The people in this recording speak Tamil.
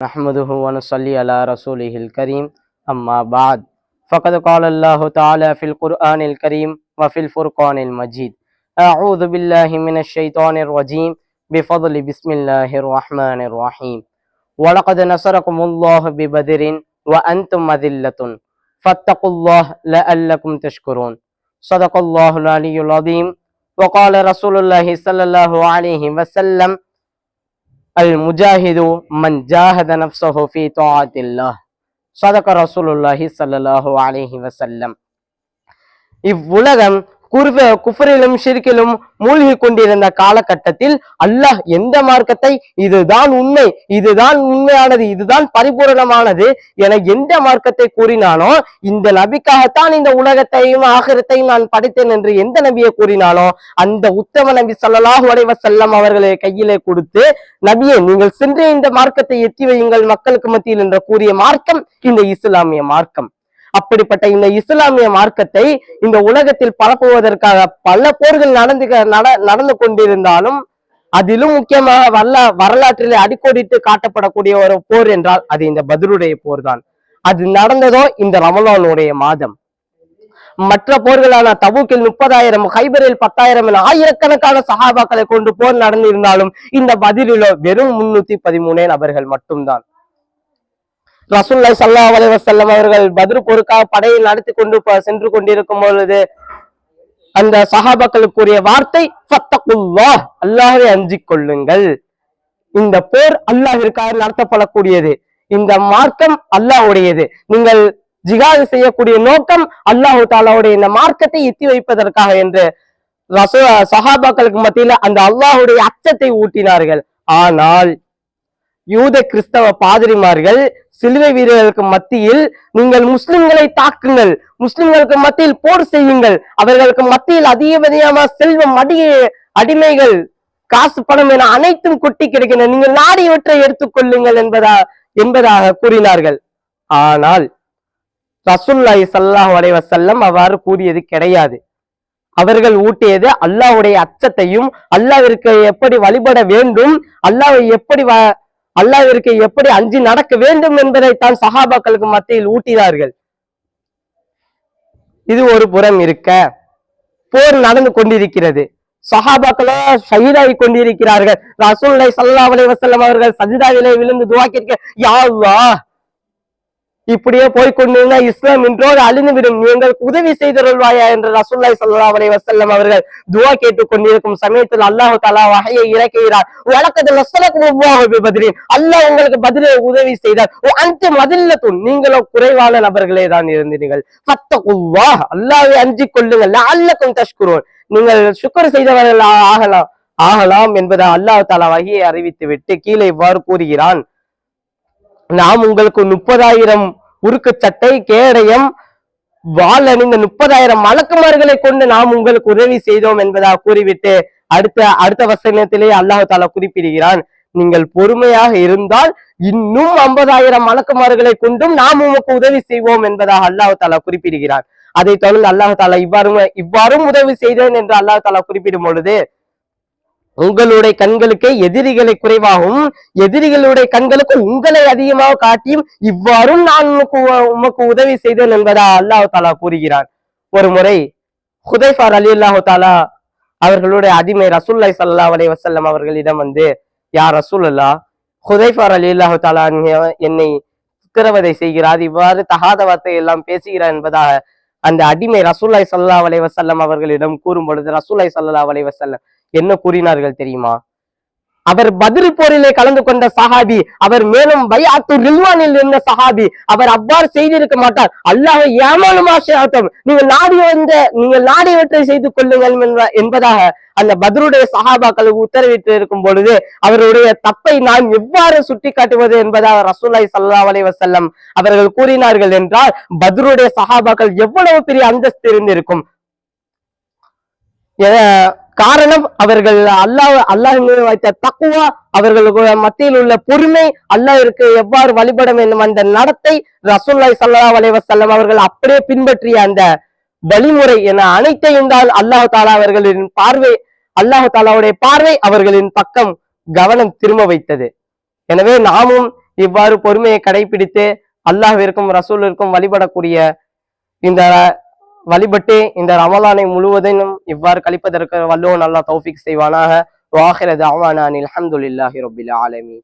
نحمده ونصلي على رسوله الكريم أما بعد فقد قال الله تعالى في القرآن الكريم وفي الفرقان المجيد أعوذ بالله من الشيطان الرجيم بفضل بسم الله الرحمن الرحيم ولقد نصركم الله ببدر وأنتم أذلة فاتقوا الله لعلكم تشكرون صدق الله العلي العظيم وقال رسول الله صلى الله عليه وسلم المجاهد من جاهد نفسه في طاعة الله صدق رسول الله صلى الله عليه وسلم. இவ்வுலகம் குஃபரிலும் ஷிர்கிலும் மூழ்கி கொண்டிருந்த காலகட்டத்தில் அல்லாஹ் எந்த மார்க்கத்தை இதுதான் உண்மை, இதுதான் உண்மையானது, இதுதான் பரிபூரணமானது என எந்த மார்க்கத்தை கூறினானோ, இந்த நபிக்காகத்தான் இந்த உலகத்தையும் ஆகிரத்தையும் நான் படைத்தேன் என்று எந்த நபியை கூறினானோ அந்த உத்தம நபி ஸல்லல்லாஹு அலைஹி வஸல்லம் அவர்களை கையிலே கொடுத்து, நபியே நீங்கள் சென்று இந்த மார்க்கத்தை எத்தி வையுங்கள் மக்களுக்கு மத்தியில் என்று கூறிய மார்க்கம் இந்த இஸ்லாமிய மார்க்கம். அப்படிப்பட்ட இந்த இஸ்லாமிய மார்க்கத்தை இந்த உலகத்தில் பரப்புவதற்காக பல போர்கள் நடந்து கொண்டிருந்தாலும் அதிலும் முக்கியமாக வரலாற்றிலே அடிக்கோடிட்டு காட்டப்படக்கூடிய ஒரு போர் என்றால் அது இந்த பத்ருடைய போர் தான். அது நடந்ததோ இந்த ரமலானுடைய மாதம். மற்ற போர்களான தபூக்கில் 30,000, ஹைபரில் 10,000 என ஆயிரக்கணக்கான சஹாபாக்களை கொண்டு போர் நடந்திருந்தாலும் இந்த பதிலிலோ வெறும் 313 நபர்கள் மட்டும்தான். ரசூலுல்லாஹி ஸல்லல்லாஹு அலைஹி வஸல்லம் அவர்கள் பத்ரு போருக்காக படையை நடத்தி கொண்டு சென்று கொண்டிருக்கும் பொழுது அந்த சஹாபாக்களுக்குரிய வார்த்தை ஃபத்தகுல்லாஹ், அல்லாஹ்வை அஞ்சிக் கொள்ளுங்கள். இந்த போர் அல்லாஹ்விற்காக நடத்தப்படக்கூடியது, இந்த மார்க்கம் அல்லாஹ்வுடையது. நீங்கள் ஜிஹாது செய்யக்கூடிய நோக்கம் அல்லாஹ் தஆலாவுடைய இந்த மார்க்கத்தை எத்தி வைப்பதற்காக என்று சஹாபாக்களுக்கு மத்தியில அந்த அல்லாஹ்வுடைய அச்சத்தை ஊட்டினார்கள். ஆனால் யூத கிறிஸ்தவ பாதிரிமார்கள் சிலுவை வீரர்களுக்கு மத்தியில் நீங்கள் முஸ்லிம்களை தாக்குங்கள், முஸ்லிம்களுக்கு மத்தியில் போர் செய்யுங்கள், அவர்களுக்கு மத்தியில் அதிகபடியான செல்வம், அடிமைகள், காசு, பணம் என அனைத்தும் கொட்டி கிடைக்கின்றன, நீங்கள் நாடியவற்றை எடுத்துக்கொள்ளுங்கள் என்பதாக கூறினார்கள். ஆனால் ரசூலுல்லாஹி ஸல்லல்லாஹு அலைஹி வஸல்லம் அவ்வாறு கூறியது கிடையாது. அவர்கள் ஊட்டியது அல்லாஹ்வுடைய அச்சத்தையும், அல்லாஹ்விற்கு எப்படி வழிபட வேண்டும், அல்லாஹ்விற்கு எப்படி அஞ்சி நடக்க வேண்டும் என்பதைத்தான் சஹாபாக்களுக்கு மத்தியில் ஊட்டினார்கள். இது ஒரு புறம் இருக்க, போர் நடந்து கொண்டிருக்கிறது, சஹாபாக்களோ ஷஹீதாகி கொண்டிருக்கிறார்கள். ரசூலுல்லாஹி ஸல்லல்லாஹு அலைஹி வஸல்லம் அவர்கள் சஜ்தாவிலே விழுந்து துஆ கேட்க, யா அல்லாஹ், இப்படியே போய்கொண்டிருந்தா இஸ்லாம் இன்றோடு அழிந்துவிடும், எங்களுக்கு உதவி செய்தருள்வாயா என்று ரசூலுல்லாஹி ஸல்லல்லாஹு அலைஹி வஸல்லம் அவர்கள் துஆ கேட்டுக் கொண்டிருக்கும் சமயத்தில் அல்லாஹ் தஆலா வஹயை இறக்குகிறார். வலக்கத் நஸரகுல்லாஹு பிபத்ரின், அல்லாஹ் உங்களுக்கு பத்ரில் உதவி செய்தார். அன்தும் அதில்லத்துன், நீங்களோ குறைவான நபர்களே தான் இருந்தீர்கள். ஃபத்தகுல்லாஹ், அல்லாஹ்வை அஞ்சிக் கொள்ளுங்கள். லஅல்லக்கும் தஷ்குரூன், நீங்கள் சுக்ர் செய்தவர்கள் ஆகலாம் என்பதை அல்லாஹ் தஆலா வஹயை அறிவித்து விட்டு கீழே இவ்வாறு கூறுகிறான், நாம் உங்களுக்கு 30,000 உருக்கு சட்டை, கேடயம், வாள் அணிந்த 30,000 மலக்குமார்களை கொண்டு நாம் உங்களுக்கு உதவி செய்தோம் என்பதாக கூறிவிட்டு அடுத்த வசனத்திலே அல்லாஹ் தஆலா குறிப்பிடுகிறான், நீங்கள் பொறுமையாக இருந்தால் இன்னும் 50,000 மலக்குமார்களை கொண்டும் நாம் உமக்கு உதவி செய்வோம் என்பதாக அல்லாஹ் தஆலா குறிப்பிடுகிறான். அதை தொடர்ந்து அல்லாஹ் தஆலா இவ்வாறும் உதவி செய்தேன் என்று அல்லாஹ் தஆலா குறிப்பிடும் பொழுது, உங்களுடைய கண்களுக்கு எதிரிகளை குறைவாகவும் எதிரிகளுடைய கண்களுக்கு உங்களை அதிகமாக காட்டியும் இவ்வாறும் நான் உமக்கு உதவி செய்தேன் என்பதா அல்லாஹ் தஆலா கூறுகிறான். ஒரு முறை ஹுதைஃபா ரலியல்லாஹு தஆலா அவர்களுடைய அடிமை ரசூலுல்லாஹி ஸல்லல்லாஹு அலைஹி வஸல்லம் அவர்களிடம் வந்து, யா ரசூலல்லாஹ், ஹுதைஃபா ரலியல்லாஹு தஆலா என்னை சித்திரவதை செய்கிறார், இவ்வாறு தகாத வார்த்தை எல்லாம் பேசுகிறார் என்பதாக அந்த அடிமை ரசூலுல்லாஹி ஸல்லல்லாஹு அலைஹி வஸல்லம் அவர்களிடம் கூறும் பொழுது ரசூலுல்லாஹி ஸல்லல்லாஹு அலைஹி வஸல்லம் என்ன கூறினார்கள் தெரியுமா? அவர் பத்ர் போரிலே கலந்து கொண்ட சஹாபி, அவர் மேலும் பைஅத்து ரில்வானில் இருந்த சஹாபி, அவர் அவ்வாறு செய்திருக்க மாட்டார். அல்லாஹ்வை ஏமாலுமா ஷைஅத்தும், நீங்கள் நாடியவற்றை செய்து கொள்ளுங்கள் என்பதாக அந்த பத்ருடைய சஹாபாக்களுக்கு உத்தரவிட்டு இருக்கும் பொழுது அவருடைய தப்பை நான் எவ்வாறு சுட்டி காட்டுவது என்பதாக ரசூலுல்லாஹி ஸல்லல்லாஹு அலைஹி வஸல்லம் அவர்கள் கூறினார்கள் என்றால், பத்ருடைய சஹாபாக்கள் எவ்வளவு பெரிய அந்தஸ்து இருந்திருக்கும். காரணம் அவர்கள் அல்லாஹ் வைத்த தக்வா, அவர்களுக்கு மத்தியில் உள்ள பொறுமை, அல்லாஹ்விற்கு எவ்வாறு வழிபட வேண்டும் அந்த நடத்தை, ரசூலுல்லாஹி ஸல்லல்லாஹு அலைஹி வஸல்லம் அவர்கள் அப்படியே பின்பற்றிய அந்த வழிமுறை என அனைத்தையும் தான் அல்லாஹ் தஆலா அவர்களின் பார்வை, அல்லாஹ் தஆலாவுடைய பார்வை அவர்களின் பக்கம் கவனம் திரும்ப வைத்தது. எனவே நாமும் இவ்வாறு பொறுமையை கடைபிடித்து அல்லாஹ்விற்கும் ரசூலிற்கும் வழிபடக்கூடிய இந்த வழிபட்டு இந்த ரமலானை முழுவதும் இவ்வாறு கழிப்பதற்கு வல்லோன் அல்லாஹ் தௌஃபீக் செய்வானாக. வாஹிர தஅவானா அனில் ஹம்துலில்லாஹி ரப்பில் ஆலமீன்.